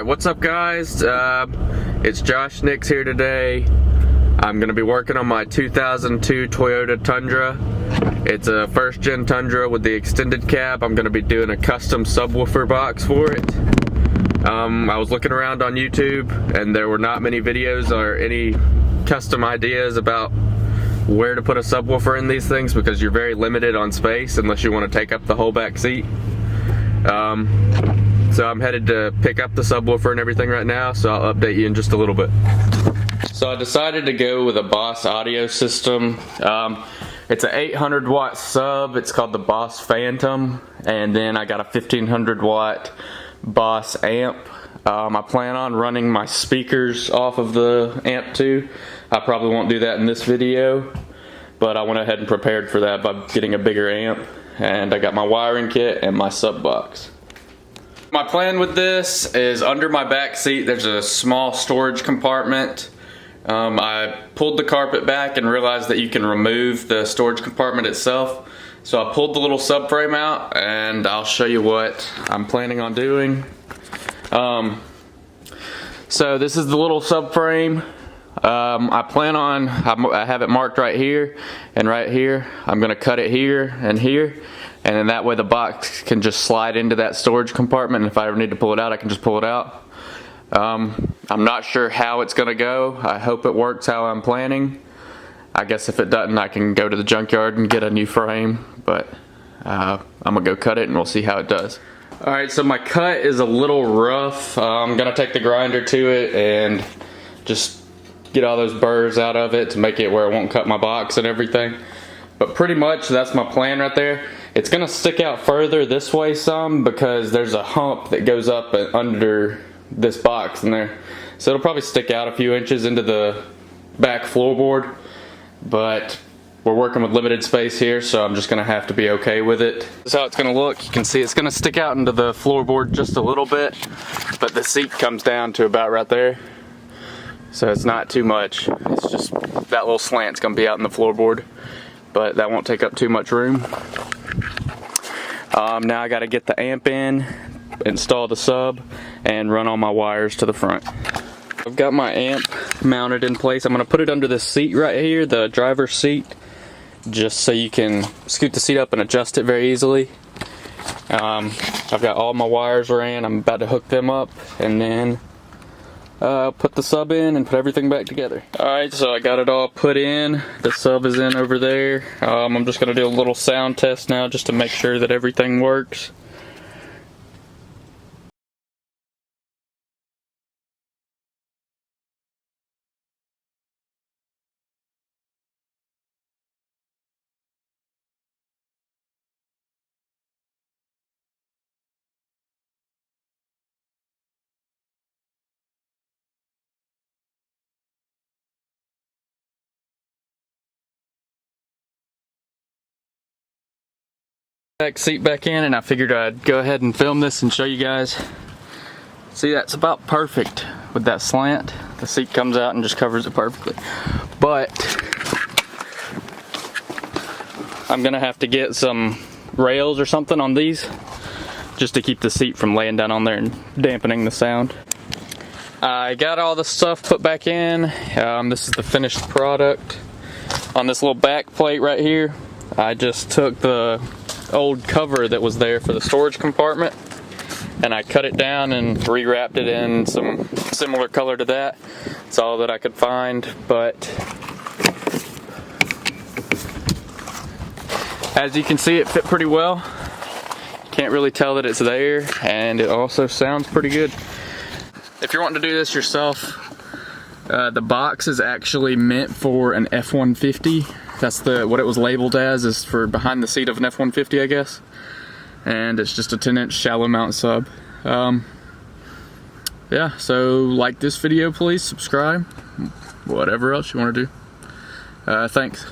Alright, what's up guys? It's Josh Nix here today. I'm going to be working on my 2002 Toyota Tundra. It's a first gen Tundra with the extended cab. I'm going to be doing a custom subwoofer box for it. I was looking around on YouTube and there were not many videos or any custom ideas about where to put a subwoofer in these things because you're very limited on space unless you want to take up the whole back seat. So I'm headed to pick up the subwoofer and everything right now, so I'll update you in just a little bit. So I decided to go with a Boss audio system. It's an 800 watt sub. It's called the Boss Phantom, and then I got a 1500 watt Boss amp. I plan on running my speakers off of the amp too. I probably won't do that in this video, but I went ahead and prepared for that by getting a bigger amp, and I got my wiring kit and my sub box. My plan with this is under my back seat there's a small storage compartment. I pulled the carpet back and realized that you can remove the storage compartment itself. So I pulled the little subframe out and I'll show you what I'm planning on doing. So this is the little subframe. I have it marked right here and right here. I'm gonna cut it here, and then that way the box can just slide into that storage compartment, and if I ever need to pull it out, I can just pull it out. I'm not sure how it's gonna go. I hope it works how I'm planning. I guess if it doesn't, I can go to the junkyard and get a new frame, but I'm gonna go cut it and we'll see how it does. Alright, so my cut is a little rough. I'm gonna take the grinder to it and just get all those burrs out of it to make it where it won't cut my box and everything. But pretty much that's my plan right there. It's gonna stick out further this way some because there's a hump that goes up under this box in there. So it'll probably stick out a few inches into the back floorboard, but we're working with limited space here, so I'm just gonna have to be okay with it. This is how it's gonna look. You can see it's gonna stick out into the floorboard just a little bit, but the seat comes down to about right there. So it's not too much. It's just that little slant's gonna be out in the floorboard, but that won't take up too much room. Now I gotta get the amp in, install the sub, and run all my wires to the front. I've got my amp mounted in place. I'm gonna put it under this seat right here, the driver's seat, just so you can scoot the seat up and adjust it very easily. I've got all my wires ran. I'm about to hook them up and then put the sub in and put everything back together. Alright, so I got it all put in. The sub is in over there. I'm just going to do a little sound test now just to make sure that everything works. Back seat back in, and I figured I'd go ahead and film this and show you guys. See, that's about perfect with that slant. The seat comes out and just covers it perfectly. But I'm gonna have to get some rails or something on these just to keep the seat from laying down on there and dampening the sound. I got all the stuff put back in. This is the finished product. On this little back plate right here, I just took the old cover that was there for the storage compartment and I cut it down and rewrapped it in some similar color to that. It's all that I could find, but as you can see, it fit pretty well. Can't really tell that it's there, and it also sounds pretty good. If you're wanting to do this yourself, the box is actually meant for an F-150. That's what it was labeled as, is for behind the seat of an F-150, I guess. And it's just a 10-inch shallow mount sub. Yeah, so like this video, please, subscribe, whatever else you want to do. Thanks.